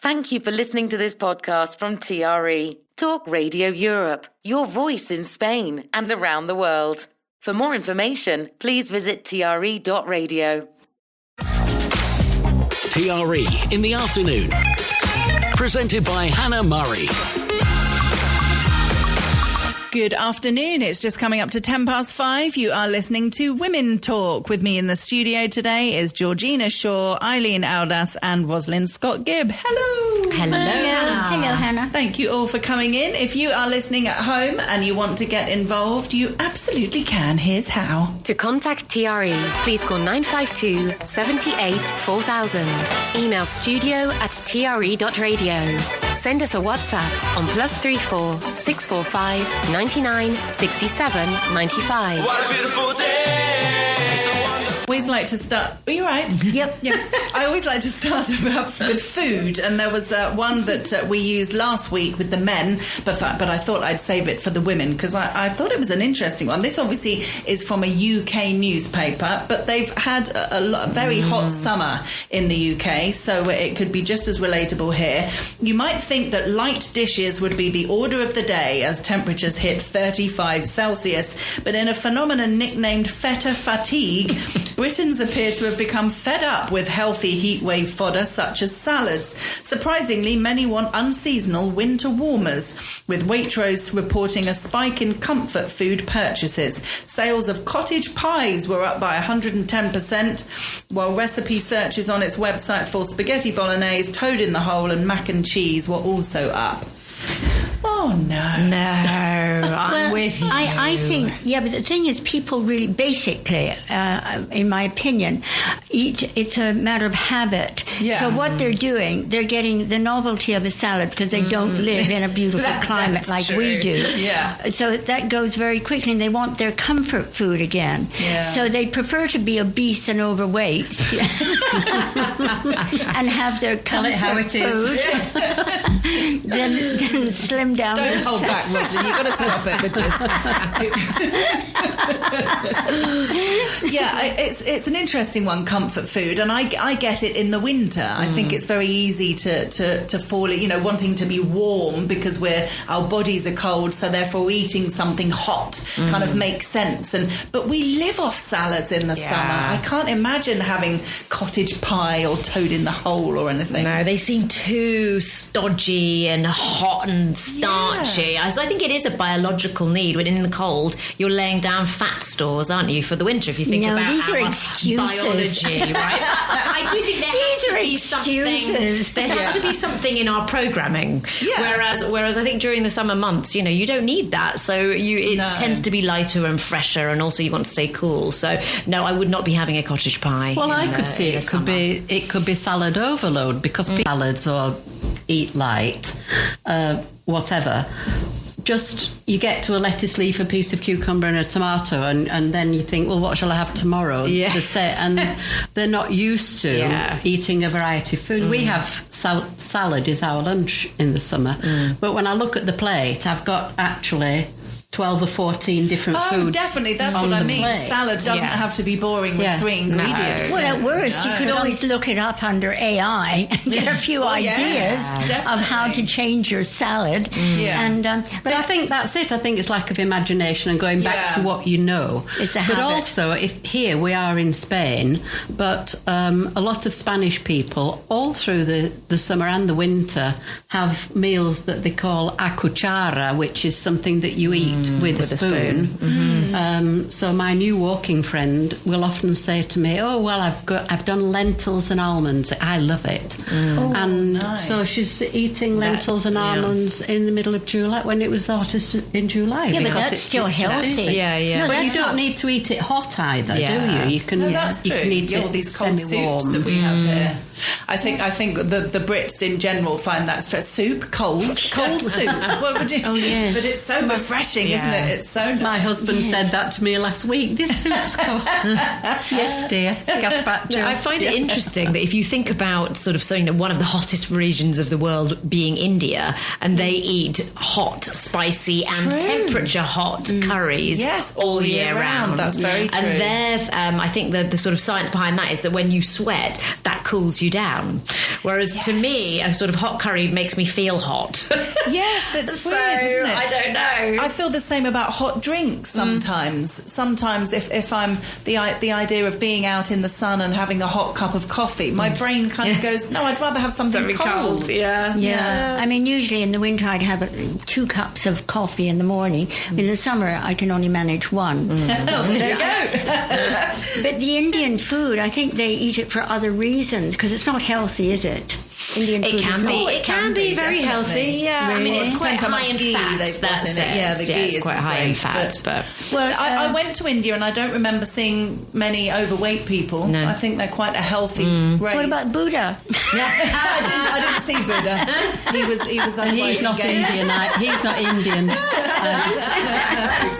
Thank you for listening to this podcast from TRE, Talk Radio Europe, your voice in Spain and around the world. For more information, please visit tre.radio. TRE in the afternoon. Presented by Hannah Murray. Good afternoon. It's just coming up to 5:10. You are listening to Women Talk. With me in the studio today is Georgina Shaw, Eileen Aldas and Rosalind Scott-Gibb. Hello. Hello. Hello, Hannah. Thank you all for coming in. If you are listening at home and you want to get involved, you absolutely can. Here's how. To contact TRE, please call 952 78 4000. Email studio@tre.radio. Send us a WhatsApp on +34 645 99 67 95. What a beautiful day. Always like to start. Are you right? Yep. I always like to start with food, and there was one that we used last week with the men, but I thought I'd save it for the women because I thought it was an interesting one. This obviously is from a UK newspaper, but they've had a very hot summer in the UK, so it could be just as relatable here. You might think that light dishes would be the order of the day as temperatures hit 35 Celsius, but in a phenomenon nicknamed feta fatigue, Britons appear to have become fed up with healthy heatwave fodder such as salads. Surprisingly, many want unseasonal winter warmers, with Waitrose reporting a spike in comfort food purchases. Sales of cottage pies were up by 110%, while recipe searches on its website for spaghetti bolognese, toad in the hole and mac and cheese were also up. Oh, no. No, I'm with you. I think, but the thing is, people really, basically, in my opinion, it's a matter of habit. Yeah. So what they're doing, they're getting the novelty of a salad because they don't live in a beautiful climate like we do. Yeah. So that goes very quickly, and they want their comfort food again. Yeah. So they prefer to be obese and overweight and have their comfort food than slim down. Don't hold back, Rosalind. You've got to stop it with this. It's an interesting one, comfort food, and I get it in the winter. I think it's very easy to fall, wanting to be warm because our bodies are cold, so therefore eating something hot kind of makes sense. But we live off salads in the summer. I can't imagine having cottage pie or toad in the hole or anything. No, they seem too stodgy and hot and starchy. Yeah. So I think it is a biological need. When in the cold, you're laying down fat stores, aren't you, for the winter? If you think about these are our excuses. biology, right? I do think there has to be something. There has to be something in our programming. Yeah. Whereas I think during the summer months, you don't need that. So it tends to be lighter and fresher, and also you want to stay cool. So no, I would not be having a cottage pie. Well, I could see it could be salad overload because salads or eat light, whatever. Just you get to a lettuce leaf, a piece of cucumber and a tomato, and then you think, well, what shall I have tomorrow? Yeah. And they're not used to eating a variety of food. We have salad is our lunch in the summer. But when I look at the plate, I've got actually 12 or 14 different foods. Oh, definitely. That's what I mean. Plate. Salad doesn't have to be boring with 3 ingredients. No. Well, at worst, you could always look it up under AI and get a few ideas of how to change your salad. But I think that's it. I think it's lack of imagination and going back to what you know. It's a but habit. also, if here we are in Spain, but a lot of Spanish people all through the summer and the winter have meals that they call a cuchara, which is something that you eat with a spoon. So my new walking friend will often say to me, "Oh well, I've done lentils and almonds. I love it." So she's eating lentils and almonds in the middle of July when it was the hottest in July. Yeah, but that's still healthy. No, but you don't need to eat it hot either, do you? You can. That's true. You can eat all these cold soups that we have here. I think the Brits in general find that stress. Soup, cold soup. What would you? Oh yes. But it's so refreshing, isn't it? It's so nice. My husband said that to me last week. This soup's cold. Yes, dear. Gazpacho. I find it interesting that if you think about sort of one of the hottest regions of the world being India, and they eat hot, spicy, and temperature hot curries all year round. That's very true. And I think the sort of science behind that is that when you sweat, that cools you you down. Whereas to me, a sort of hot curry makes me feel hot. Yes, it's So, weird, isn't it? I don't know. I feel the same about hot drinks sometimes. Sometimes if I'm the idea of being out in the sun and having a hot cup of coffee, my brain kind of goes, no, I'd rather have something cold. Yeah. I mean, usually in the winter I'd have 2 cups of coffee in the morning. In the summer I can only manage 1. There you go. But the Indian food, I think they eat it for other reasons, because it's not healthy, is it? Indian food It can be very definitely. healthy. Yeah, I mean, it's quite Depends how high much in ghee fats. they've got That's in it. Yeah, the ghee it's is quite high in fats. But well, I went to India and I don't remember seeing many overweight people. No. I think they're quite a healthy race. What about Buddha? I didn't see Buddha. He was And otherwise he's not engaged. Indian. He's not Indian.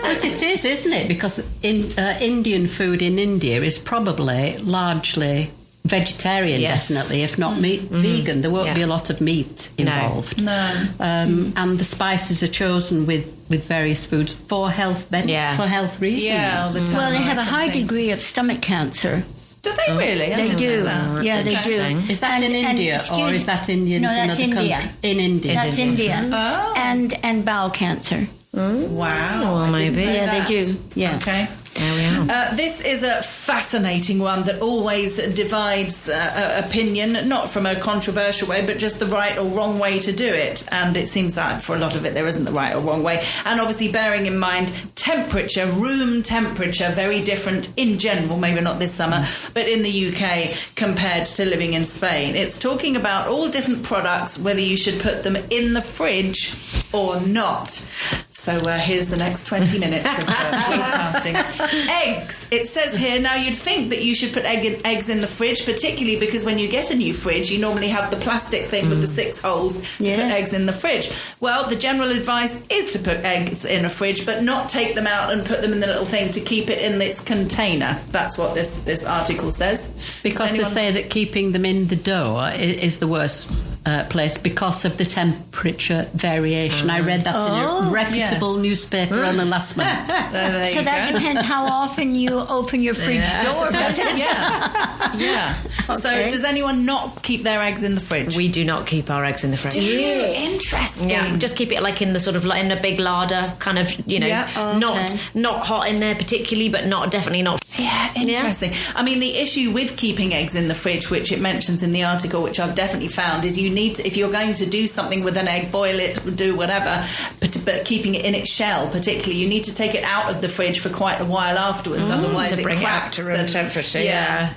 But it is, isn't it? Because Indian food in India is probably largely vegetarian, definitely, if not meat, vegan. There won't be a lot of meat involved. No. And the spices are chosen with various foods for health for health reasons. Yeah, all the time. Well, they have a high things. degree of stomach cancer. Do they really? I They didn't do. know that. Yeah, they do. Is that in India or is that Indians No, in that's other India. countries? In India. That's India. Oh. And bowel cancer. Wow. I didn't maybe. know Yeah, that. they do. Yeah. Okay. there we are. This is a fascinating one that always divides opinion, not from a controversial way, but just the right or wrong way to do it. And it seems that for a lot of it, there isn't the right or wrong way. And obviously, bearing in mind temperature, room temperature, very different in general, maybe not this summer, but in the UK compared to living in Spain. It's talking about all different products, whether you should put them in the fridge or not. So here's the next 20 minutes of broadcasting. Eggs. It says here, now you'd think that you should put eggs in the fridge, particularly because when you get a new fridge, you normally have the plastic thing with the 6 holes to put eggs in the fridge. Well, the general advice is to put eggs in a fridge, but not take them out and put them in the little thing to keep it in its container. That's what this article says. Because they say that keeping them in the door is the worst place because of the temperature variation. I read that in a reputable newspaper on the last month. So that depends how often you open your fridge door. Yeah. So does anyone not keep their eggs in the fridge? We do not keep our eggs in the fridge. Interesting. Yeah, just keep it like in the sort of in a big larder, kind of, not hot in there particularly, but definitely not. Yeah, interesting. Yeah. I mean, the issue with keeping eggs in the fridge, which it mentions in the article, which I've definitely found, is you need to, if you're going to do something with an egg, boil it, do whatever, but keeping it in its shell, particularly, you need to take it out of the fridge for quite a while afterwards, otherwise to bring cracks. It up to room temperature.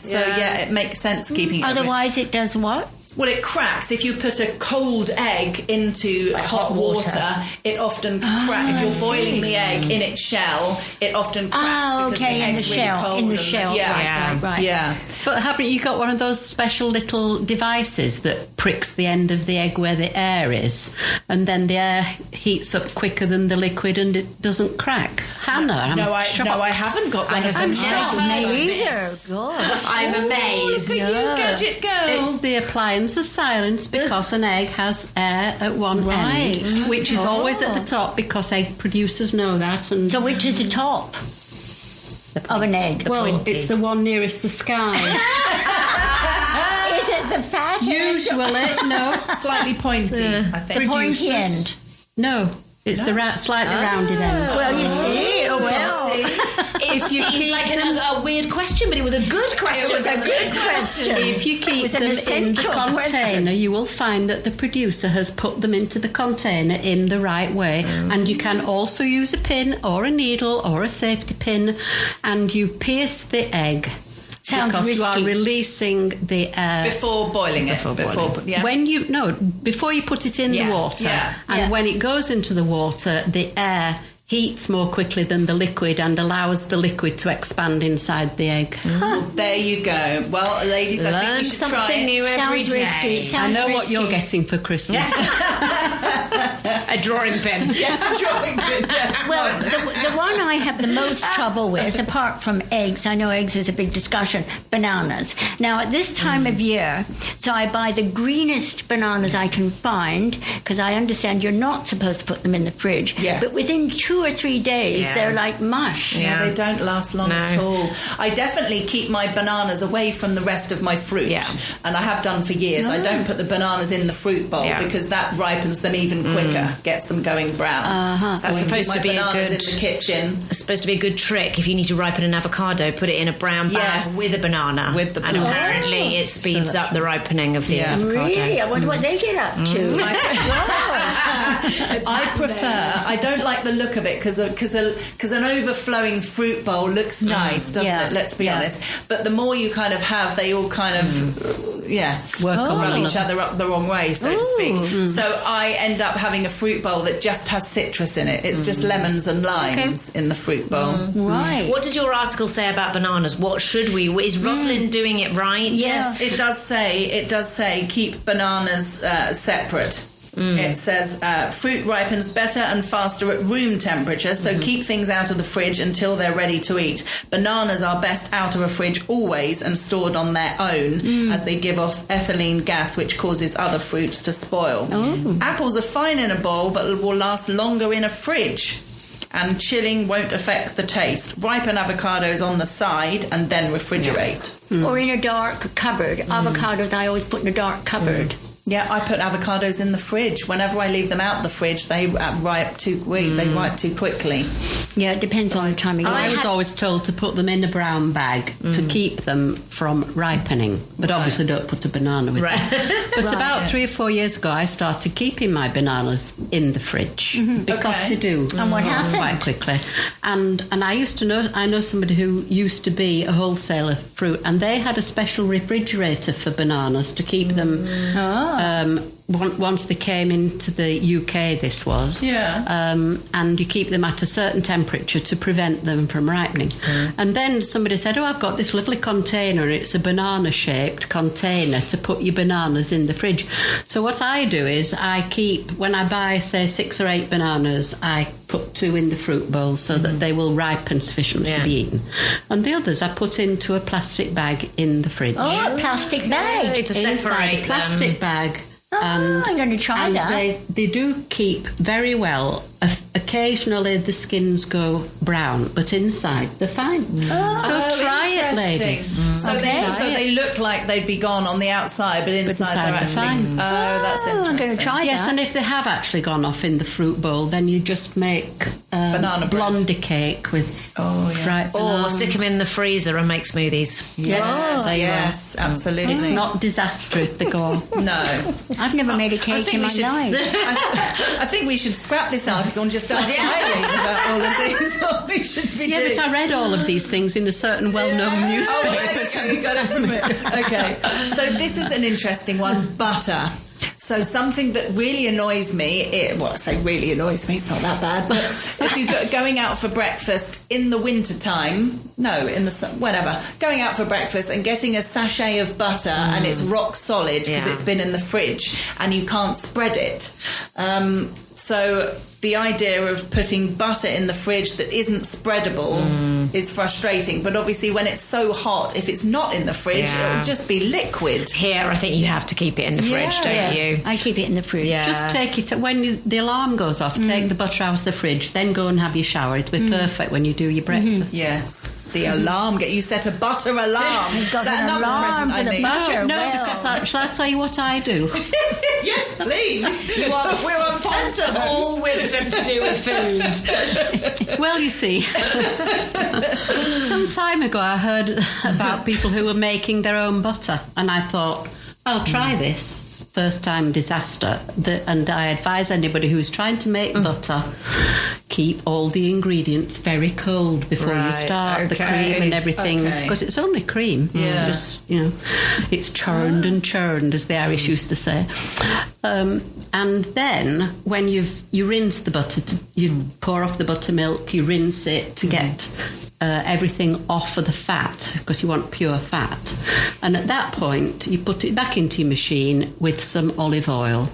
So it makes sense keeping it. Otherwise, it does what? Well, it cracks. If you put a cold egg into hot water, it often cracks. If you're boiling the egg in its shell, it often cracks because the egg's really cold. In the shell, right. Yeah. But haven't you got one of those special little devices that pricks the end of the egg where the air is, and then the air heats up quicker than the liquid and it doesn't crack? Hannah, I'm shocked. I haven't got one of them. I'm amazed. Look at you, gadget girl. It's the appliance of silence because an egg has air at one end, which is always at the top because egg producers know that. And so which is the top of an egg? Well, it's the one nearest the sky. Is it the fat Usually, no. Slightly pointy, I think. The pointy end? No. It's the slightly rounded end. Well, you see. It seemed like a weird question, but it was a good question. It was a good question. If you keep them in the container, you will find that the producer has put them into the container in the right way. And you can also use a pin or a needle or a safety pin, and you pierce the egg. Sounds because risky. you are releasing the air before boiling it. Before you put it in the water, and when it goes into the water, the air heats more quickly than the liquid and allows the liquid to expand inside the egg. Well, there you go. Well, ladies, I think you should try it. New every day. I know what you're getting for Christmas. A drawing pin. Yes, a drawing pin. Yes. Well, the one I have the most trouble with, apart from eggs, I know eggs is a big discussion, bananas. Now, at this time of year, so I buy the greenest bananas I can find, because I understand you're not supposed to put them in the fridge. Yes. But within 2 2 or 3 days, they're like mush. Yeah, they don't last long at all. I definitely keep my bananas away from the rest of my fruit, and I have done for years. I don't put the bananas in the fruit bowl because that ripens them even quicker, gets them going brown. So that's supposed to be a good in the kitchen. It's supposed to be a good trick. If you need to ripen an avocado, put it in a brown bag with a banana. With the banana. And apparently it speeds up the ripening of the avocado. Really? I wonder what they get up to. I don't like the look of it because an overflowing fruit bowl looks nice, doesn't it? Let's be honest. But the more you kind of have, they all kind of rub each other up the wrong way, so to speak. So I end up having a fruit bowl that just has citrus in it. It's just lemons and limes in the fruit bowl. Right. What does your article say about bananas? What should we? Is Rosalind doing it right? Yes, it does say keep bananas separate. It says fruit ripens better and faster at room temperature, so keep things out of the fridge until they're ready to eat. Bananas are best out of a fridge always and stored on their own, as they give off ethylene gas, which causes other fruits to spoil. Apples are fine in a bowl, but will last longer in a fridge. And chilling won't affect the taste. Ripen avocados on the side and then refrigerate. Or in a dark cupboard. Avocados I always put in a dark cupboard. Yeah, I put avocados in the fridge. Whenever I leave them out the fridge, they ripe too quickly. Yeah, it depends on the time of year. I was always told to put them in a brown bag to keep them from ripening, but obviously don't put a banana with them. But about 3 or 4 years ago, I started keeping my bananas in the fridge because they do and what happened? Quite quickly. And I know somebody who used to be a wholesaler of fruit, and they had a special refrigerator for bananas to keep them. Once they came into the UK, this was. And you keep them at a certain temperature to prevent them from ripening. And then somebody said, I've got this lovely container. It's a banana-shaped container to put your bananas in the fridge. So what I do is when I buy, say, 6 or 8 bananas, I put 2 in the fruit bowl so that they will ripen sufficiently to be eaten. And the others I put into a plastic bag in the fridge. Oh, a plastic bag. To separate a plastic bag. I'm going to try that. They do keep very well. Occasionally the skins go brown, but inside they're fine. So try it, ladies. So they look like they'd be gone on the outside, but inside they're actually fine. That's interesting. I'm going to try that. Yes, and if they have actually gone off in the fruit bowl, then you just make banana blondie cake with ripe banana. Or stick them in the freezer and make smoothies. Yes, absolutely. It's not disastrous if they go. No. I've never made a cake in my life. I think we should scrap this article and just ask Eileen about all of these. What we should be doing. But I read all of these things in a certain well-known newspaper. So you got it from it. Okay. So this is an interesting one. Butter. So something that really annoys me, I say really annoys me, it's not that bad, but if you're going out for breakfast in the wintertime, going out for breakfast and getting a sachet of butter and it's rock solid because it's been in the fridge and you can't spread it. So the idea of putting butter in the fridge that isn't spreadable is frustrating. But obviously when it's so hot, if it's not in the fridge, it'll just be liquid. Here, I think you have to keep it in the fridge, don't you? I keep it in the fridge. Yeah. Just take it, when the alarm goes off, take the butter out of the fridge, then go and have your shower. It'll be perfect when you do your breakfast. Yes. The alarm. You set a butter alarm. Is that another present I need? Because shall I tell you what I do? Yes, please. We're on font of all wisdom to do with food. Well, you see, some time ago I heard about people who were making their own butter, and I thought, I'll try this. First time disaster. And I advise anybody who's trying to make butter, keep all the ingredients very cold before you start the cream and everything, because it's only cream. Just, it's churned and churned, as the Irish used to say. And then when you rinse the butter, you pour off the buttermilk, you rinse it to get everything off of the fat, because you want pure fat. And at that point, you put it back into your machine with some olive oil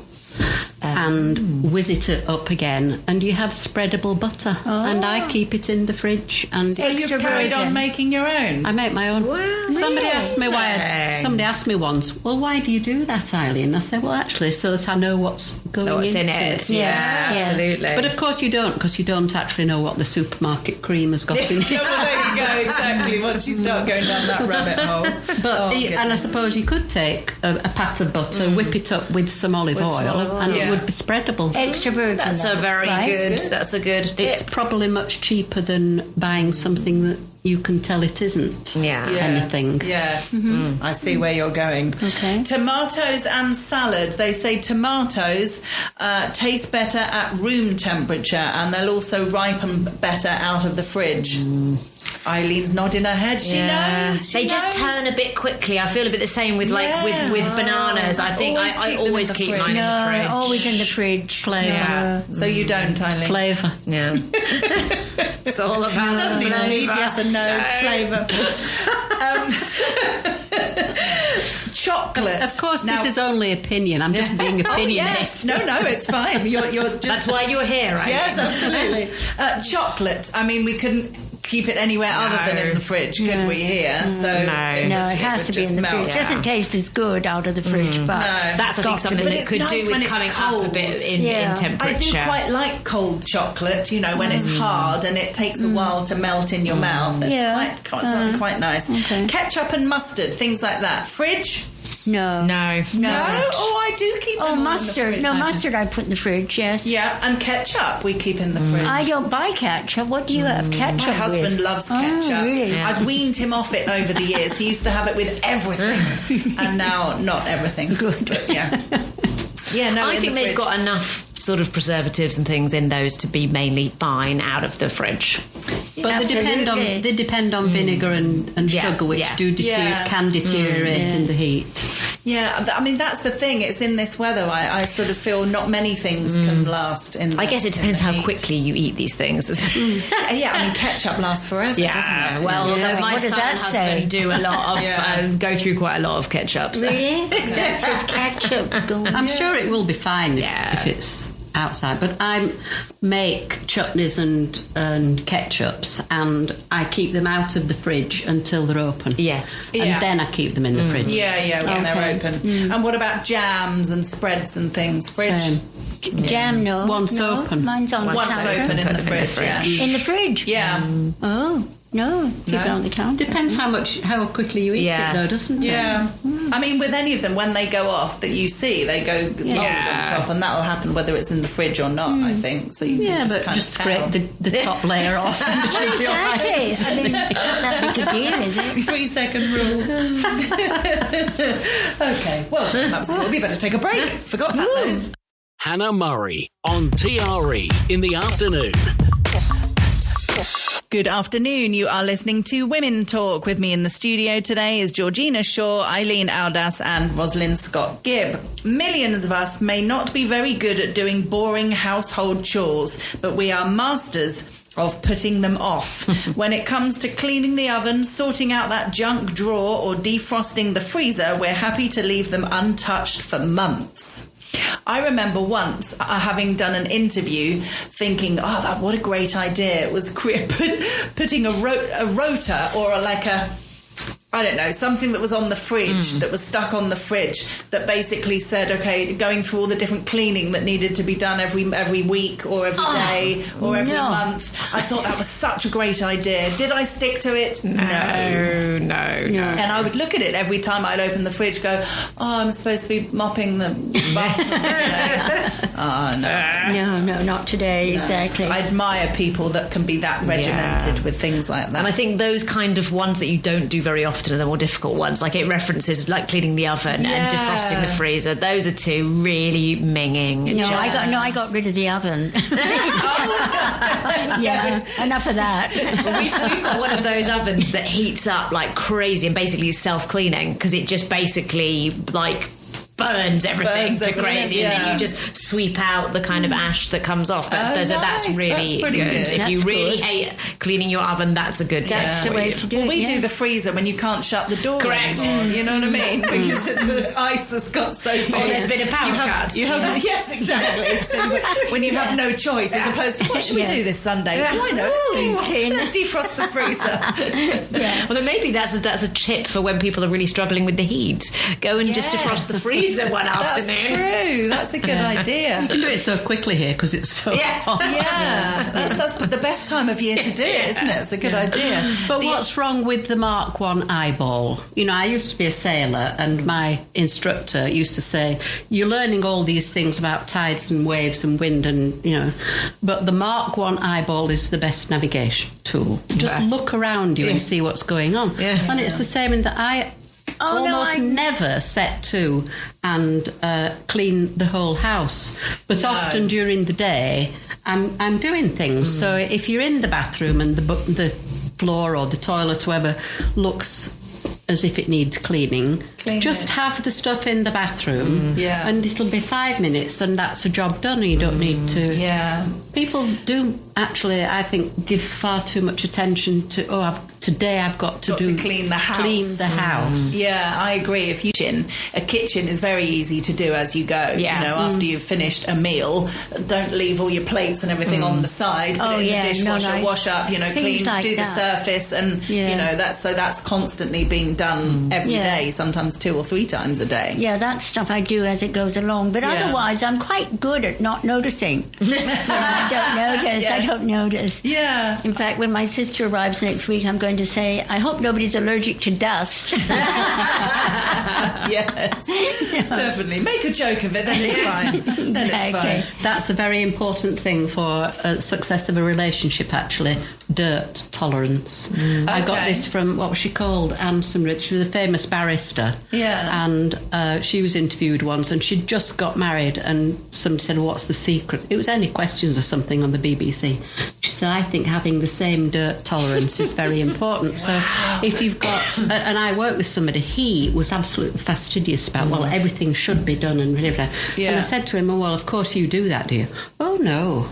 and whiz it up again, and you have spreadable butter. And I keep it in the fridge. And so you've carried on making your own? I make my own. Wow. Somebody asked me once, well, why do you do that, Eileen? I said, well, actually, so that I know what's going what's in into it. it. Yeah, absolutely. But of course you don't, because you don't actually know what the supermarket cream has got in it. Well, there you go, exactly. Once you start going down that rabbit hole. But and I suppose you could take a pat of butter, whip it up with some olive oil, and it would be spreadable. Extra virgin. That's a very good. That's a good tip. It's probably much cheaper than buying something that you can tell it isn't anything. Yes, I see where you're going. Okay. Tomatoes and salad. They say tomatoes taste better at room temperature, and they'll also ripen better out of the fridge. Eileen's nodding her head. She knows. They just turn a bit quickly. I feel a bit the same with with bananas. I think I always keep mine in the fridge. Always in the fridge. Flavour. Yeah. So you don't, Eileen? Flavour. Yeah. It's all about She doesn't even need yes and no flavour. Chocolate. Of course, this is only opinion. I'm just being opinionated. Yes. No, it's fine. You're just... That's why you're here, right? Yes, absolutely. Chocolate. I mean, we couldn't keep it anywhere other than in the fridge, could we here? So it has to be in the fridge. It doesn't taste as good out of the fridge, but that's I think something that could do with coming up a bit in temperature. I do quite like cold chocolate, when it's hard and it takes a while to melt in your mouth. It's quite nice. Okay. Ketchup and mustard, things like that. Fridge? No. Oh, I do keep them mustard. in the fridge. No, mustard I put in the fridge, yes. Yeah, and ketchup we keep in the fridge. I don't buy ketchup. What do you have ketchup My husband loves ketchup. Oh, really? Yeah. I've weaned him off it over the years. He used to have it with everything, and now not everything. Good. But I think they've got enough sort of preservatives and things in those to be mainly fine out of the fridge. But they depend on vinegar and sugar, which can deteriorate in the heat. Yeah, I mean, that's the thing. It's in this weather. I sort of feel not many things can last in the I guess it depends how quickly you eat these things. Yeah, I mean, ketchup lasts forever, doesn't it? Well, my son and husband do a lot of, go through quite a lot of ketchup. So. Really? That says ketchup. I'm sure it will be fine if it's outside, but I make chutneys and ketchups, and I keep them out of the fridge until they're open. Yes. And then I keep them in the fridge. Yeah, when they're open. And what about jams and spreads and things? Fridge? Jam, no. Once open. Mine's on Once open in the fridge, In the fridge? Yeah. Oh. No, keep it on the counter. Depends how quickly you eat it, though, doesn't it? Yeah. I mean, with any of them, when they go off, that you see, they go long on top, and that'll happen whether it's in the fridge or not, I think. So you can just kind of scrape the top layer off. Exactly. I mean, not that big a deal, is it? 3-second rule. Okay, well, that was good. We better take a break. Forgot about those. Hannah Murray on TRE in the afternoon. Good afternoon. You are listening to Women Talk. With me in the studio today is Georgina Shaw, Eileen Aldas and Rosalind Scott-Gibb. Millions of us may not be very good at doing boring household chores, but we are masters of putting them off. When it comes to cleaning the oven, sorting out that junk drawer or defrosting the freezer, we're happy to leave them untouched for months. I remember once having done an interview thinking, what a great idea. It was putting a rotor or I don't know, something that was on the fridge, that was stuck on the fridge, that basically said, okay, going through all the different cleaning that needed to be done every week or every day or every month. I thought that was such a great idea. Did I stick to it? No. And I would look at it every time I'd open the fridge, go, I'm supposed to be mopping the bathroom today. No, not today, exactly. I admire people that can be that regimented with things like that. And I think those kind of ones that you don't do very often are the more difficult ones. Like, it references like cleaning the oven and defrosting the freezer. Those are two really minging. I got rid of the oven. Enough of that. We've got one of those ovens that heats up like crazy and basically is self-cleaning, because it just basically burns everything to crazy, and then you just sweep out the kind of ash that comes off. That's really good. If you really hate cleaning your oven, that's a good tip. That's the way to do it. We do the freezer when you can't shut the door anymore. You know what I mean? Because the ice has got so big. There's been a power cut. Yes, exactly. So when you have no choice, as opposed to, what should we do this Sunday? I know, it's clean. Let's defrost the freezer. Well, then maybe that's a tip for when people are really struggling with the heat. Go and just defrost the freezer. freezer one afternoon. That's true. That's a good idea. You do it so quickly here because it's so hot. Yeah, that's the best time of year to do it, isn't it? It's a good idea. But what's wrong with the Mark 1 eyeball? You know, I used to be a sailor, and my instructor used to say, you're learning all these things about tides and waves and wind and, you know, but the Mark 1 eyeball is the best navigation tool. Just look around you and see what's going on. Yeah. And it's the same in that I almost never set to and clean the whole house, but often during the day I'm doing things. So if you're in the bathroom and the floor or the toilet, whoever, looks as if it needs cleaning, just have the stuff in the bathroom and it'll be 5 minutes and that's a job done. You don't need to. People do actually, I think, give far too much attention to today I've got to clean the house. Yeah, I agree. If a kitchen is very easy to do as you go. You know, after you've finished a meal, don't leave all your plates and everything on the side. Put it in the dishwasher, wash up. You know, clean, like do the surface, and you know that's constantly being done every day. Sometimes 2 or 3 times a day. Yeah, that's stuff I do as it goes along. But otherwise, I'm quite good at not noticing. I don't notice. Yeah. In fact, when my sister arrives next week, I'm going to say, I hope nobody's allergic to dust. Yes, definitely. Make a joke of it, then it's fine. Then it's fine. That's a very important thing for a success of a relationship, actually. Dirt tolerance. I got this from, what was she called? Anne Sumridge. She was a famous barrister. Yeah. And she was interviewed once, and she'd just got married, and somebody said, what's the secret? It was Any Questions or something on the BBC. She said, I think having the same dirt tolerance is very important. So if you've got, and I worked with somebody, he was absolutely fastidious about, well, everything should be done and blah, blah. And I said to him, well, of course you do that, do you? Oh, no.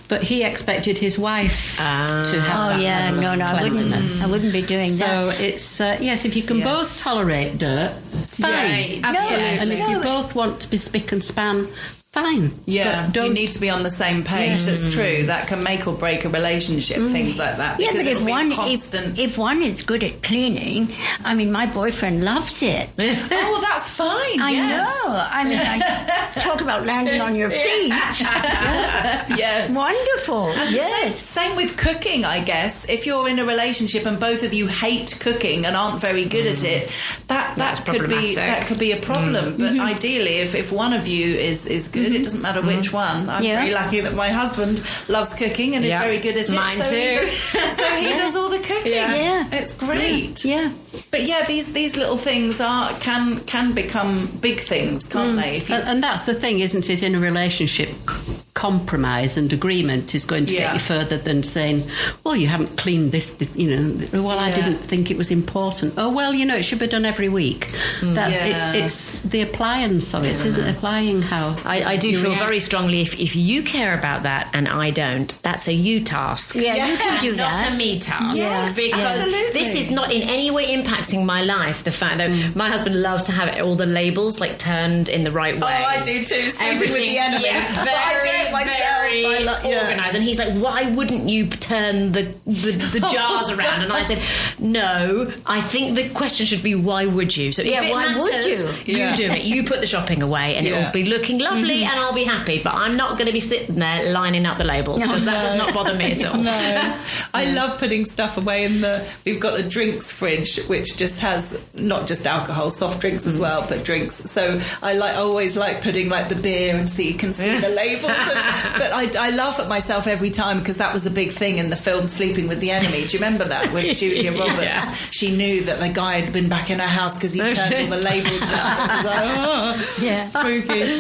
But he expected his wife to have that level of cleanliness. I wouldn't be doing that. So it's, yes, if you can both tolerate dirt, fine. Yes, absolutely. And if you both want to be spick and span, fine. Yeah, you need to be on the same page. That's true. That can make or break a relationship, things like that. Yeah, because but if one is good at cleaning, I mean, my boyfriend loves it. Oh, well, that's fine. I know. I mean, talk about landing on your feet. Yes. Wonderful. And same with cooking, I guess. If you're in a relationship and both of you hate cooking and aren't very good at it, that could be a problem. But ideally, if one of you is good, it doesn't matter which one. I'm very lucky that my husband loves cooking and is very good at it. Mine too. He does all the cooking. Yeah. It's great. Yeah. But these little things can become big things, can't they? And that's the thing, isn't it? In a relationship, compromise and agreement is going to get you further than saying, well, you haven't cleaned this, I didn't think it was important. Oh, well, it should be done every week. It's the appliance of it, isn't it? Applying how I do feel very strongly if you care about that and I don't, that's a you task. Yeah, you can do that. Not a me task. Yes, because absolutely. This is not in any way impacting my life. The fact that my husband loves to have all the labels turned in the right way. Oh, I do too. Sleeping with the enemy. Yeah, but I do it myself. Very organised. And he's like, why wouldn't you turn the jars around? And I said, no, I think the question should be, why would you? So if it why matters, would you do it. You put the shopping away and it'll be looking lovely and I'll be happy. But I'm not going to be sitting there lining up the labels because that does not bother me at all. No. I love putting stuff away in we've got a drinks fridge which just has not just alcohol, soft drinks as well, but drinks. So I always like putting the beer and so you can see the labels. But I laugh at myself every time because that was a big thing in the film Sleeping with the Enemy. Do you remember that with Julia Roberts? Yeah. She knew that the guy had been back in her house because he turned all the labels around. It was like, spooky.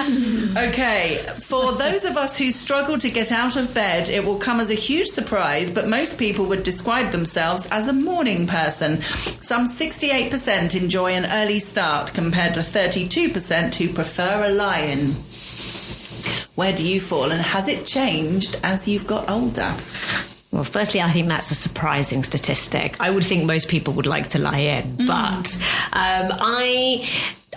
Okay, for those of us who struggle to get out of bed, it will come as a huge surprise, but most people would describe themselves as a morning person. Some 68% enjoy an early start compared to 32% who prefer a lie-in. Where do you fall, and has it changed as you've got older? Well, firstly, I think that's a surprising statistic. I would think most people would like to lie in, but I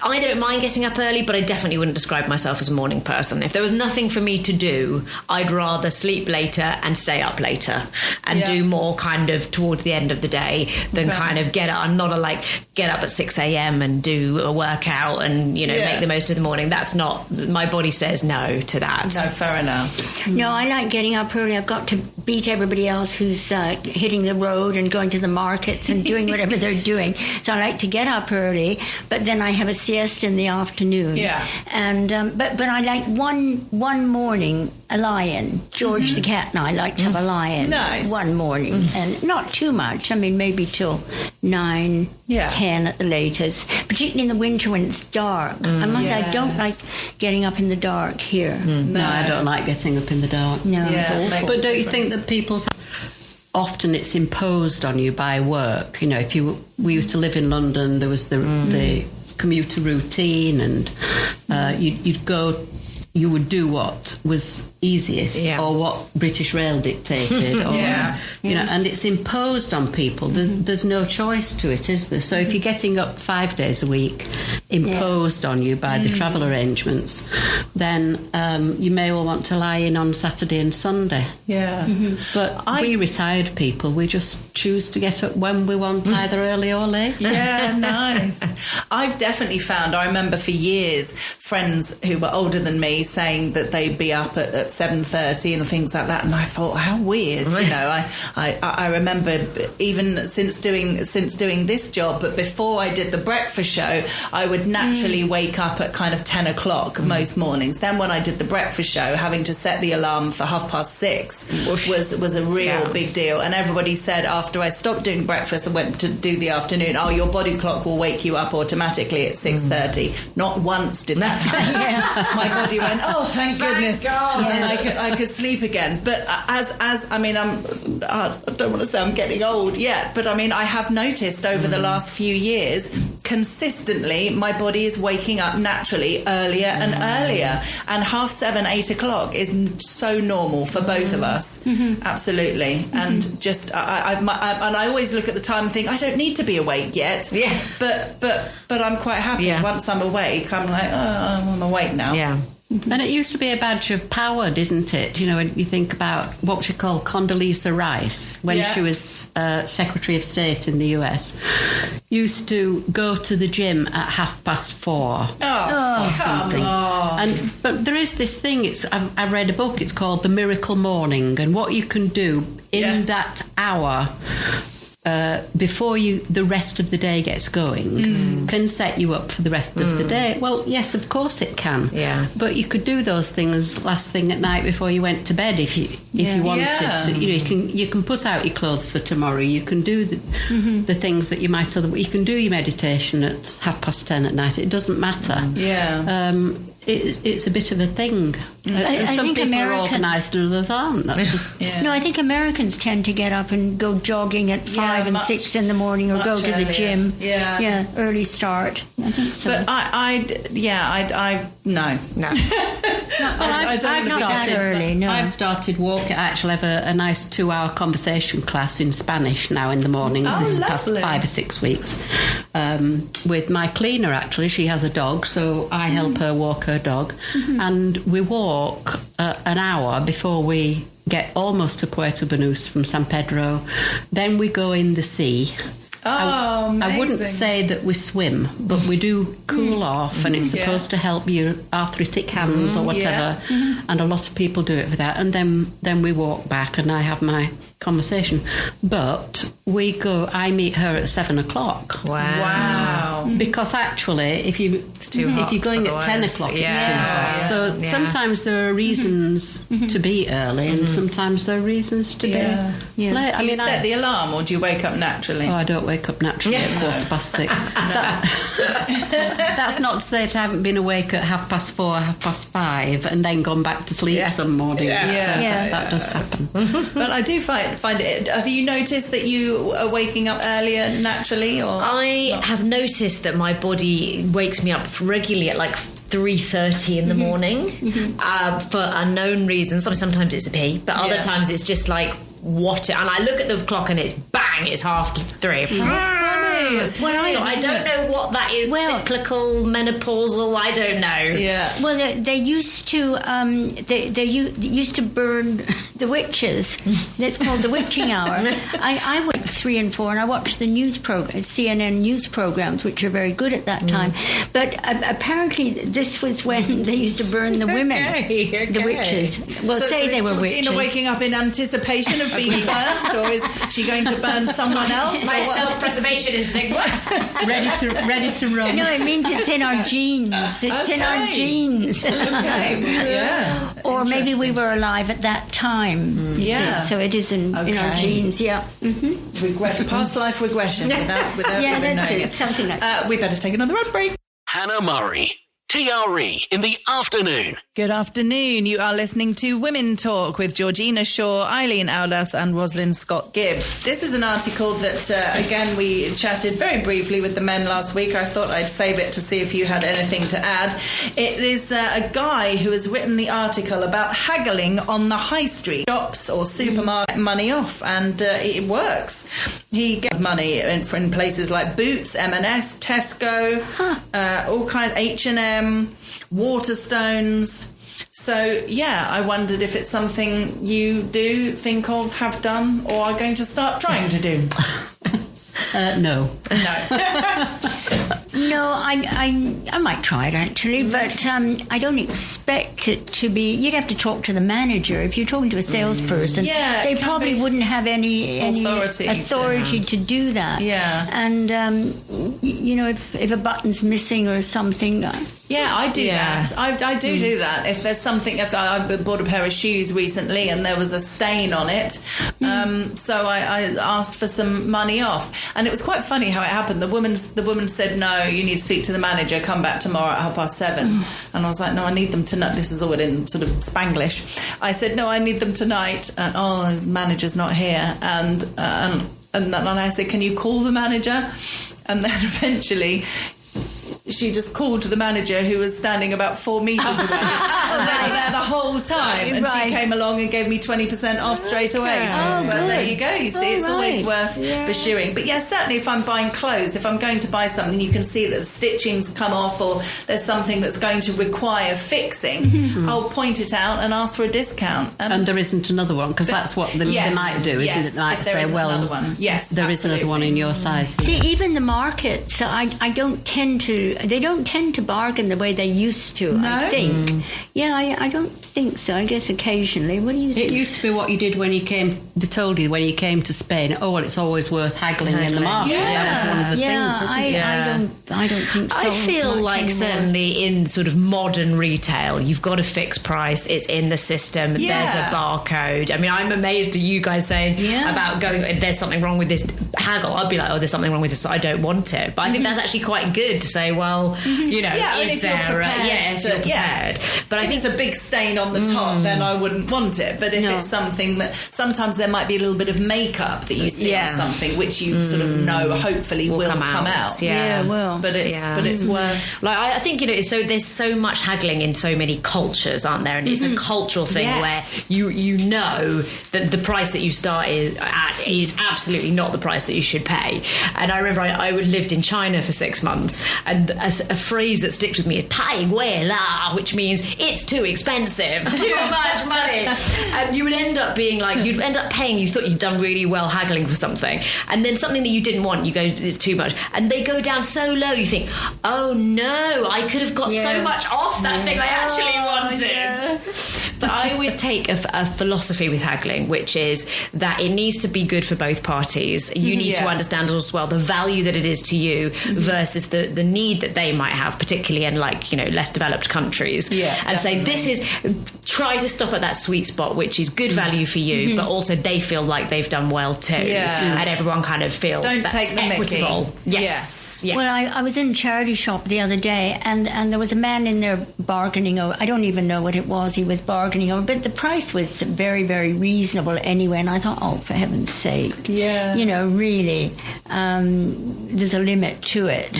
I don't mind getting up early, but I definitely wouldn't describe myself as a morning person. If there was nothing for me to do, I'd rather sleep later and stay up later and do more kind of towards the end of the day than kind of get up. I'm not get up at 6 a.m. and do a workout and, make the most of the morning. That's not, my body says no to that. No, fair enough. No, I like getting up early. I've got to beat everybody else who's hitting the road and going to the markets and doing whatever they're doing. So I like to get up early, but then I have a siesta in the afternoon. Yeah. And but I like one morning a lion. George the cat and I like to have a lion. Nice. One morning, and not too much. I mean, maybe till 9, 10 at the latest. Particularly in the winter when it's dark. I must say, I don't like getting up in the dark here. No, I don't like getting up in the dark. No, but don't you think that people's often it's imposed on you by work? If we used to live in London, there was the commuter routine, and you'd go. You would do what was easiest or what British Rail dictated. Or, and it's imposed on people. There's no choice to it, is there? So if you're getting up 5 days a week, imposed on you by the travel arrangements, then you may well want to lie in on Saturday and Sunday. Yeah. But we retired people, we just choose to get up when we want, either early or late. Yeah, nice. I've definitely found, I remember for years, friends who were older than me saying that they'd be up at 7:30 and things like that, and I thought, how weird. I remember even since doing this job, but before I did the breakfast show, I would naturally wake up at kind of 10 o'clock most mornings. Then when I did the breakfast show, having to set the alarm for 6:30 was a real big deal. And everybody said after I stopped doing breakfast and went to do the afternoon, your body clock will wake you up automatically at 6:30. Not once did that happen. My body went, oh, thank goodness. And I could sleep again. But I don't want to say I'm getting old yet, but I mean, I have noticed over the last few years, consistently, my body is waking up naturally earlier and earlier. And 7:30, 8 o'clock is so normal for both of us. Absolutely. And just, I always look at the time and think, I don't need to be awake yet. Yeah. But I'm quite happy. Once I'm awake, I'm like, I'm awake now. Yeah. And it used to be a badge of power, didn't it? When you think about what she called Condoleezza Rice, when she was Secretary of State in the US, used to go to the gym at 4:30 or something. But there is this thing, I've read a book, it's called The Miracle Morning, and what you can do in that hour before the rest of the day gets going can set you up for the rest of the day. Well, yes, of course it can. Yeah. But you could do those things last thing at night before you went to bed if you wanted to. You can put out your clothes for tomorrow. You can do the things that you might otherwise. You can do your meditation at 10:30 at night. It doesn't matter. Yeah. It's a bit of a thing. Some people are organised and others aren't. No, I think Americans tend to get up and go jogging at 5 and 6 in the morning, or go to the gym. Yeah, early start. I think so. But no. I've started walking. I actually have a nice 2-hour conversation class in Spanish now in the mornings. This is past 5 or 6 weeks. With my cleaner, actually. She has a dog, so I help her walk her dog. And we walk an hour before we get almost to Puerto Banús from San Pedro. Then we go in the sea. I wouldn't say that we swim, but we do cool off, and it's supposed to help your arthritic hands or whatever. And a lot of people do it for that. And then we walk back, and I have my conversation. But I meet her at 7 o'clock. Wow. Because actually, if you're going at 10 o'clock, it's too hot. So sometimes there are reasons to be early, and sometimes there are reasons to be late. Do you set the alarm, or do you wake up naturally? Oh, I don't wake up naturally at 6:15. That's not to say that I haven't been awake at 4:30, 5:30, and then gone back to sleep some morning. That does happen. But I do find it. Have you noticed that you are waking up earlier naturally? Or I have noticed that my body wakes me up regularly at 3:30 in the morning for unknown reasons. Sometimes it's a pee, but other times it's just what? And I look at the clock and it's bang, it's 3:30. Funny. So I don't know what what that is. Cyclical, menopausal, I don't know. Yeah. Well, they used to they used to burn the witches. It's called the witching hour. I went 3 and 4, and I watched the news CNN news programs, which are very good at that time. But apparently, this was when they used to burn the women, the witches. Well, so they were witches. Georgina waking up in anticipation of being burnt, or is she going to burn someone else? My self-preservation instinct was ready to run. No, it means it's in our genes. It's in our genes. Okay, yeah. Or maybe we were alive at that time. Yeah. So it is in our genes. Yeah. Mm-hmm. Past life regression without yeah, even knowing it. Something like that. We better take another ad break. Hannah Murray, TRE in the afternoon. Good afternoon. You are listening to Women Talk with Georgina Shaw, Eileen Aulas and Rosalind Scott-Gibb. This is an article that, again, we chatted very briefly with the men last week. I thought I'd save it to see if you had anything to add. It is a guy who has written the article about haggling on the high street, shops or supermarket money off, and it works. He gets money in places like Boots, M&S, Tesco, all kind of H&M, Waterstones. So, yeah, I wondered if it's something you do think of, have done, or are going to start trying to do. No. No, I might try it actually, but I don't expect it to be. You'd have to talk to the manager. If you're talking to a salesperson, they probably wouldn't have any authority to do that. Yeah, and if a button's missing or something. Yeah, I do that. I do that. If there's something, if I bought a pair of shoes recently and there was a stain on it, so I asked for some money off, and it was quite funny how it happened. The woman said, "No, you need to speak to the manager. Come back tomorrow at 7:30." And I was like, "No, I need them tonight." This was all in sort of Spanglish. I said, "No, I need them tonight." And the manager's not here. And then I said, "Can you call the manager?" And then eventually she just called the manager, who was standing about 4 meters away, and they were there the whole time. And she came along and gave me 20% off straight away. So there you go. You see, it's always worth pursuing. But yeah, certainly if I'm buying clothes, if I'm going to buy something, you can see that the stitching's come off, or there's something that's going to require fixing, I'll point it out and ask for a discount. And there isn't another one, because that's what they might do, isn't it? They might say, well, another one. Yes, there is another one in your size. See, even the markets, I don't tend to. They don't tend to bargain the way they used to, no? I think. Yeah, I don't think so. I guess occasionally. What do you think? It used to be what you did when you came, they told you when you came to Spain, oh, well, it's always worth haggling in the market. Yeah. That was one of the things, wasn't it? I don't think so. I feel like anymore. Certainly in sort of modern retail, you've got a fixed price, it's in the system, there's a barcode. I mean, I'm amazed at you guys saying about going, there's something wrong with this haggle. I'd be like, oh, there's something wrong with this, I don't want it. But I think that's actually quite good to say, well, you know, is there if you're prepared. But I think it's a big stain on the top, then I wouldn't want it. But if it's something that sometimes there might be a little bit of makeup that you see on something, which you sort of know hopefully will come out. Yeah, well, but it's worth. Like I think, you know, so there's so much haggling in so many cultures, aren't there? And it's a cultural thing where you know that the price that you start at is absolutely not the price that you should pay. And I remember I lived in China for 6 months, and a phrase that sticks with me is "tai gui la," which means it's too expensive, too much money. And you would end up being like, you'd end up paying, you thought you'd done really well haggling for something, and then something that you didn't want, you go, it's too much, and they go down so low, you think, oh no, I could have got so much off that thing I actually wanted. But I always take a philosophy with haggling, which is that it needs to be good for both parties. You need to understand as well the value that it is to you versus the need that they might have, particularly in, like, you know, less developed countries. And say, this is, try to stop at that sweet spot, which is good value for you, but also they feel like they've done well too. And everyone kind of feels don't take the equitable. Yes. Well, I was in a charity shop the other day, and there was a man in there bargaining over, I don't even know what it was he was bargaining over, but the price was very, very reasonable anyway, and I thought, oh, for heaven's sake. You know, really, there's a limit to it.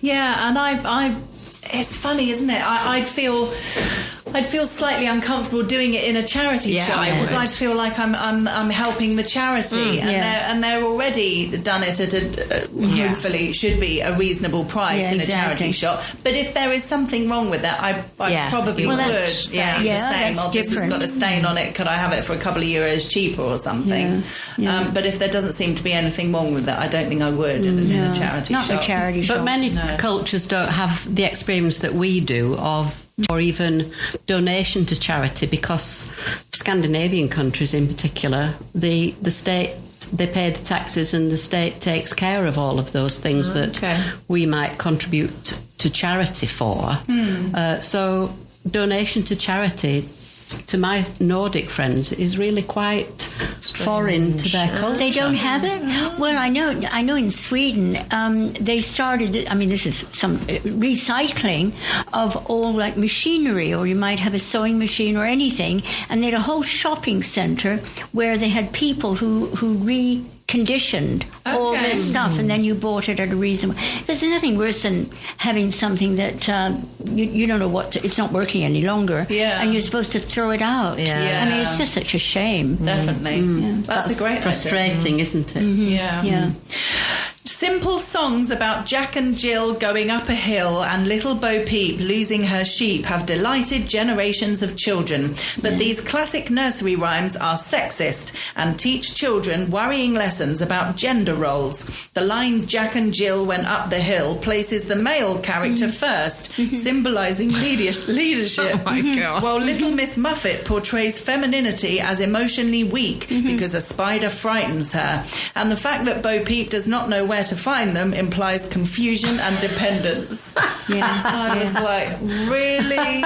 Yeah, and it's funny, isn't it? I'd feel I'd feel slightly uncomfortable doing it in a charity shop because I'd feel like I'm helping the charity, and they're already done it at hopefully should be a reasonable price in a charity shop. But if there is something wrong with that, I probably would say the same. Oh, this has got a stain on it. Could I have it for a couple of euros cheaper or something? But if there doesn't seem to be anything wrong with that, I don't think I would in a charity shop. Not a charity shop. But many cultures don't have the experience that we do of, or even donation to charity, because Scandinavian countries in particular, the state, they pay the taxes and the state takes care of all of those things that we might contribute to charity for. So donation to charity, to my Nordic friends, is really quite foreign to their culture. They don't have it? Well, I know in Sweden, they started, I mean, this is some recycling of all like machinery, or you might have a sewing machine or anything, and they had a whole shopping centre where they had people who reconditioned all this stuff, and then you bought it at a reasonable. There's nothing worse than having something that you don't know it's not working any longer, and you're supposed to throw it out. I mean, it's just such a shame. Definitely. That's a great frustrating, isn't it? Simple songs about Jack and Jill going up a hill and little Bo Peep losing her sheep have delighted generations of children. But these classic nursery rhymes are sexist and teach children worrying lessons about gender roles. The line Jack and Jill went up the hill places the male character first, symbolising leadership. Oh my God. While Little Miss Muffet portrays femininity as emotionally weak because a spider frightens her. And the fact that Bo Peep does not know where to find them implies confusion and dependence. I was like, really?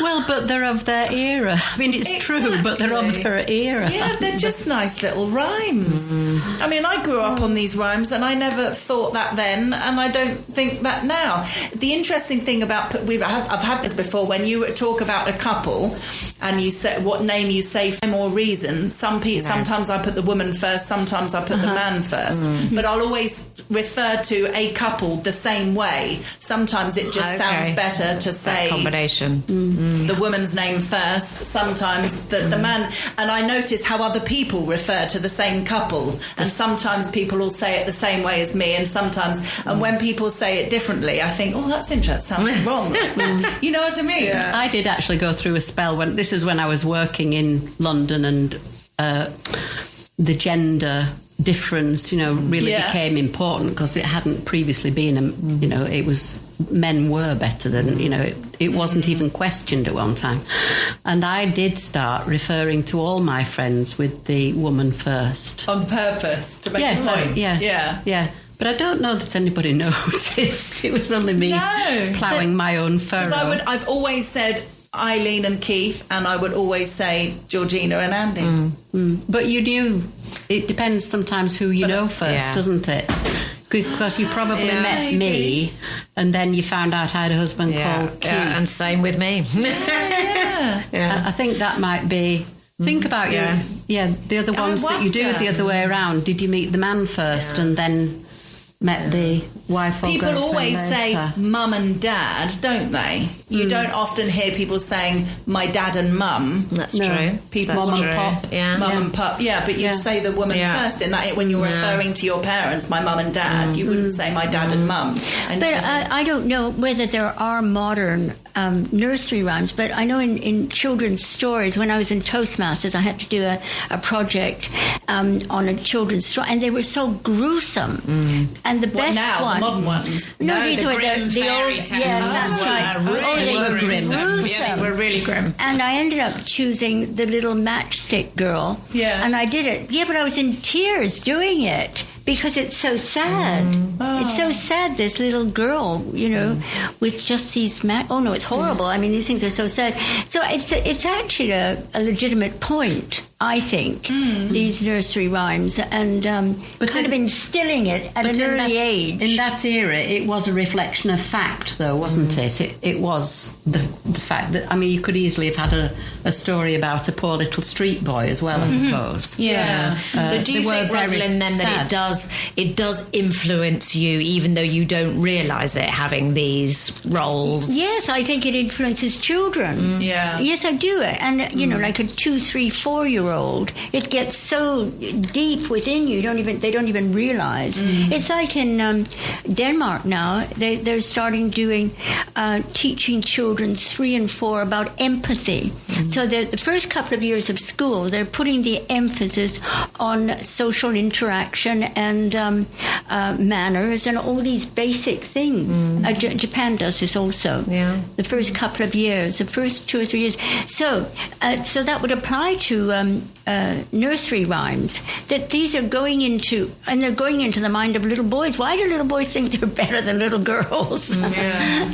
Well, but they're of their era. I mean, it's true, but they're of their era. Yeah, they're just nice little rhymes. I mean, I grew up on these rhymes and I never thought that then, and I don't think that now. The interesting thing about, I've had this before, when you talk about a couple and you say what name you say for more reason, sometimes I put the woman first, sometimes I put the man first, but I'll always refer to a couple the same way. Sometimes it just sounds better to say combination. The woman's name first, sometimes the man, and I notice how other people refer to the same couple, and sometimes people will say it the same way as me, and sometimes, and when people say it differently, I think, oh, that's interesting, sounds wrong. You know what I mean? Yeah. I did actually go through a spell when this is when I was working in London, and the gender difference, really became important, because it hadn't previously been, it was, men were better than, it wasn't even questioned at one time. And I did start referring to all my friends with the woman first. On purpose, to make a point. Yeah. But I don't know that anybody noticed. It was only me ploughing my own furrow. Because I've always said Eileen and Keith, and I would always say Georgina and Andy. But you knew, it depends sometimes who you know first, doesn't it? Because you probably met me, and then you found out I had a husband called Keith. Yeah, and same with me. I think that might be... Think about the other ones that you do the other way around. Did you meet the man first and then met the wife or people always later? Say mum and dad, don't they? You don't often hear people saying my dad and mum. That's true. People mum and pop. Mum and pop. Yeah, but you'd say the woman first in that when you're referring to your parents, my mum and dad. You wouldn't say my dad and mum. But I don't know whether there are modern nursery rhymes, but I know in children's stories, when I was in Toastmasters, I had to do a project on a children's story, and they were so gruesome. And the best one... the modern ones? No, these the were grim the fairy old... tales. Yes, that's right. They were grim. Yeah, they were really grim. And I ended up choosing the little matchstick girl. Yeah. And I did it. Yeah, but I was in tears doing it, because it's so sad. It's so sad, this little girl, with just these... Oh, no, it's horrible. I mean, these things are so sad. So it's actually a legitimate point, I think, these nursery rhymes, and kind of instilling it at an early age. In that era, it was a reflection of fact, though, wasn't it? It was the fact that, I mean, you could easily have had a story about a poor little street boy as well, I suppose. Yeah. So do you think, Rosalind, then, that it does does influence you, even though you don't realise it, having these roles. Yes, I think it influences children. Yeah. Yes, I do. And, like a 2, 3, 4-year-old, it gets so deep within you, they don't even realise. It's like in Denmark now, they're starting doing teaching children 3 and 4 about empathy. So the first couple of years of school, they're putting the emphasis on social interaction and manners and all these basic things. Japan does this also. Yeah. The first couple of years, the first 2 or 3 years. So that would apply to nursery rhymes. That these are going into the mind of little boys. Why do little boys think they're better than little girls? Yeah.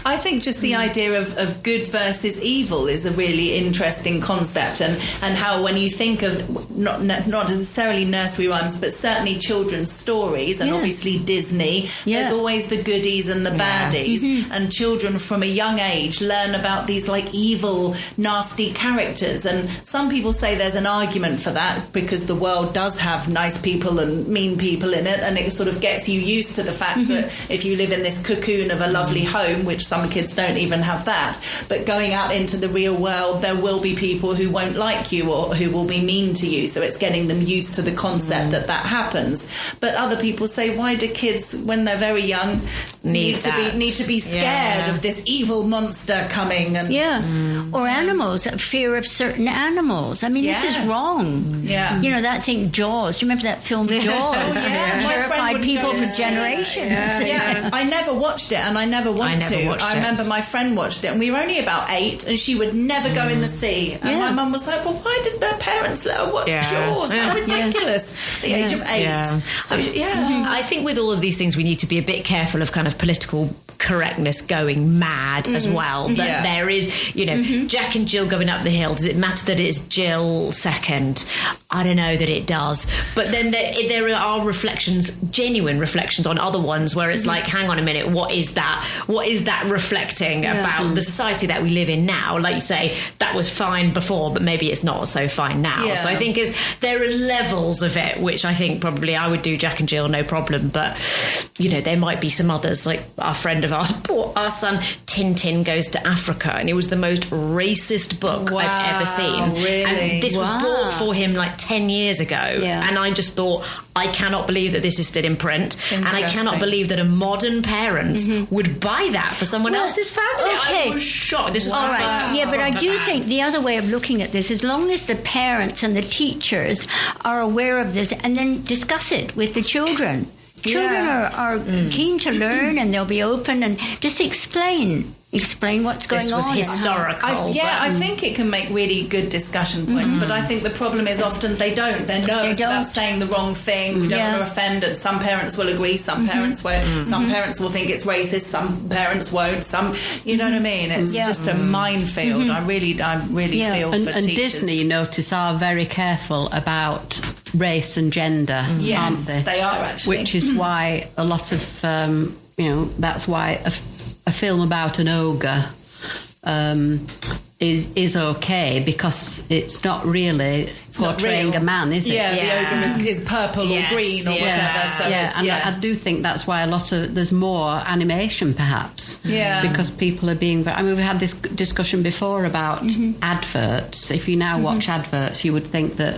I think just the idea of good versus evil is a really interesting concept, and how when you think of not necessarily nursery rhymes, but certainly children's stories, and obviously Disney, there's always the goodies and the baddies, and children from a young age learn about these like evil, nasty characters. And some people say there's an argument for that because the world does have nice people and mean people in it, and it sort of gets you used to the fact that if you live in this cocoon of a lovely home, which some kids don't even have that, but going out into the real world, there will be people who won't like you or who will be mean to you. So it's getting them used to the concept that happens. But other people say, why do kids, when they're very young, need to be scared of this evil monster coming? And or animals, fear of certain animals. I mean, this is wrong. Yeah. That thing Jaws. Do you remember that film Jaws? Terrified people for generations. Yeah. I never watched it, and I never want to. I remember my friend watched it, and we were only about 8, and she would never go in the sea. And my mum was like, well, why did their parents let her watch Jaws? How ridiculous. The age of 8. Yeah. So, I think with all of these things, we need to be a bit careful of kind of political correctness going mad as well. That there is, Jack and Jill going up the hill. Does it matter that it's Jill second? I don't know that it does. But then there are reflections, genuine reflections on other ones where it's like, hang on a minute, what is that? What is that reflecting about the society that we live in now? Like you say, that was fine before, but maybe it's not so fine now. So I think there are levels of it, which I think probably I would do Jack and Jill, no problem. But, there might be some others, like our friend of ours, our son Tintin Goes to Africa, and it was the most racist book I've ever seen. Really? And this was bought for him like 10 years ago. And I just thought, I cannot believe that this is still in print. And I cannot believe that a modern parent would buy that for someone else's family. I was shocked. This was all right. Yeah, but I do think the other way of looking at this, as long as the parents and the teachers are aware of this and then discuss it with the children. Children are keen to learn, and they'll be open and just explain what's going on. This was historical. I think it can make really good discussion points, but I think the problem is often they don't. They're nervous about saying the wrong thing. We don't want to offend, and some parents will agree, some parents won't. Some parents will think it's racist, some parents won't. Some, you know what I mean? It's just a minefield. I really feel for teachers. And Disney, you notice, are very careful about race and gender, aren't they? They are actually. Which is why a lot of, that's why a film about an ogre is okay, because it's not really portraying a man, is it? Yeah, the ogre is purple or green or whatever. So I do think that's why there's more animation, perhaps. Yeah. Because people are being... we've had this discussion before about adverts. If you now watch adverts, you would think that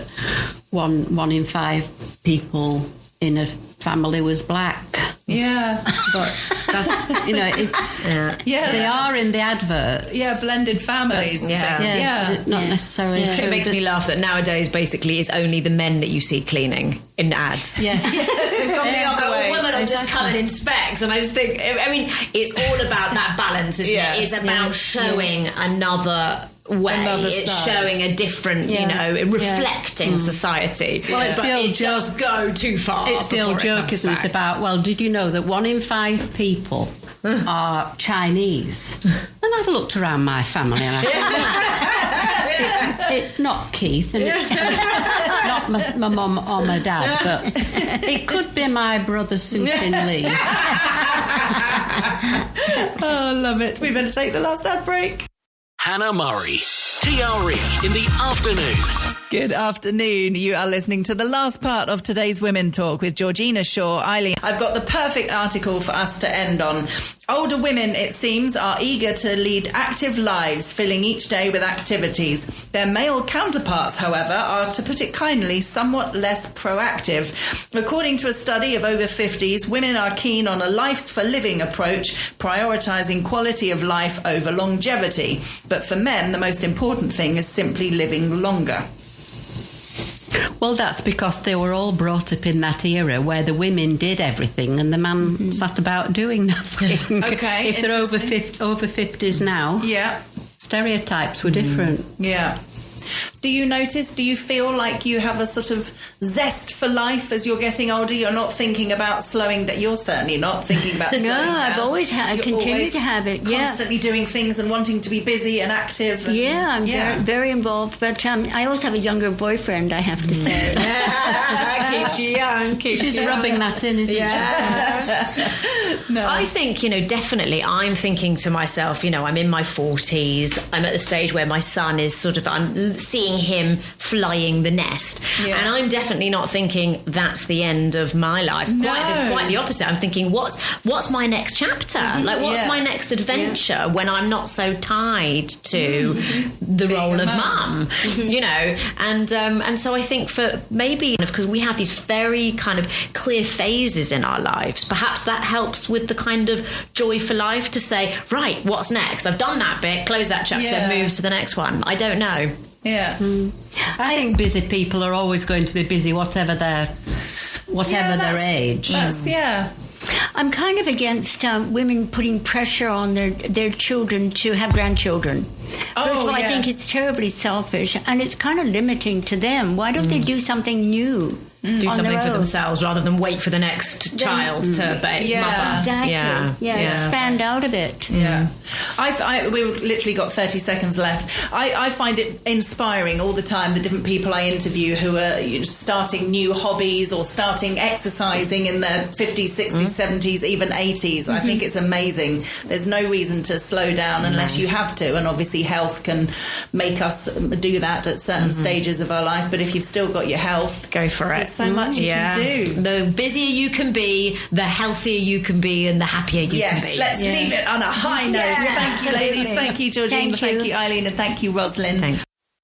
one in 5 people in a family was black. Yeah. But that's, it's they are in the adverts. Yeah, blended families and things. Not necessarily true. It makes me laugh that nowadays basically it's only the men that you see cleaning in ads. They've gone the other way. Women will just come and inspect, and I just think, it's all about that balance, isn't it? It's about showing another way. It's showing a different, reflecting society. Well, it does go too far. It's the old joke, isn't it, about, well, did you know that 1 in 5 people are Chinese? And I've looked around my family and it's not Keith, and it's not my mum or my dad, but it could be my brother Susan Lee. Oh, I love it. We better take the last ad break. Hannah Murray, TRE in the afternoon. Good afternoon. You are listening to the last part of today's Women Talk with Georgina Shaw. Eileen, I've got the perfect article for us to end on. Older women, it seems, are eager to lead active lives, filling each day with activities. Their male counterparts, however, are, to put it kindly, somewhat less proactive. According to a study of over 50s, women are keen on a lives for living approach, prioritising quality of life over longevity. But for men, the most important thing is simply living longer. Well, that's because they were all brought up in that era where the women did everything and the man sat about doing nothing. Okay, if they're over 50s now, stereotypes were different. Yeah. Do you feel like you have a sort of zest for life as you're getting older? You're not thinking about slowing down. You're certainly not thinking about slowing down. No, I've always had, I continue to have it. Constantly doing things and wanting to be busy and active. And, I'm very, very involved. But I also have a younger boyfriend, I have to say. Keeps you young. She's rubbing that in, isn't she? No. I think, definitely I'm thinking to myself, I'm in my 40s. I'm at the stage where my son is I'm seeing him flying the nest. Yeah. And I'm definitely not thinking that's the end of my life. No. Quite the opposite. I'm thinking, what's my next chapter? Like, what's my next adventure when I'm not so tied to the role of mum? And so I think for maybe, because we have these very kind of clear phases in our lives, perhaps that helps with the kind of joy for life to say, right, what's next? I've done that bit, close that chapter, move to the next one. I don't know. Yeah. I think busy people are always going to be busy, whatever their age. I'm kind of against women putting pressure on their children to have grandchildren. First of all, I think it's terribly selfish and it's kind of limiting to them. Why don't they do something new? Do something for themselves rather than wait for the next child to mother. Exactly. Expand out a bit. Yeah. We've literally got 30 seconds left. I find it inspiring all the time, the different people I interview who are starting new hobbies or starting exercising in their 50s, 60s, 70s, even 80s. I think it's amazing. There's no reason to slow down unless you have to. And obviously health can make us do that at certain stages of our life. But if you've still got your health, go for it. There's so much you can do. The busier you can be, the healthier you can be, and the happier you can be. Let's leave it on a high note. Thank you, ladies. Thank you, Georgina. Thank you, Eileen. And thank you, Rosalind.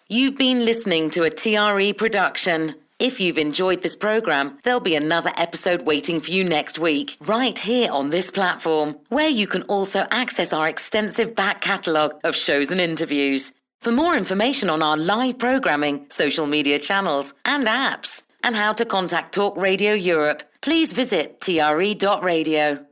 You've been listening to a TRE production. If you've enjoyed this programme, there'll be another episode waiting for you next week, right here on this platform, where you can also access our extensive back catalogue of shows and interviews. For more information on our live programming, social media channels and apps, and how to contact Talk Radio Europe, please visit tre.radio.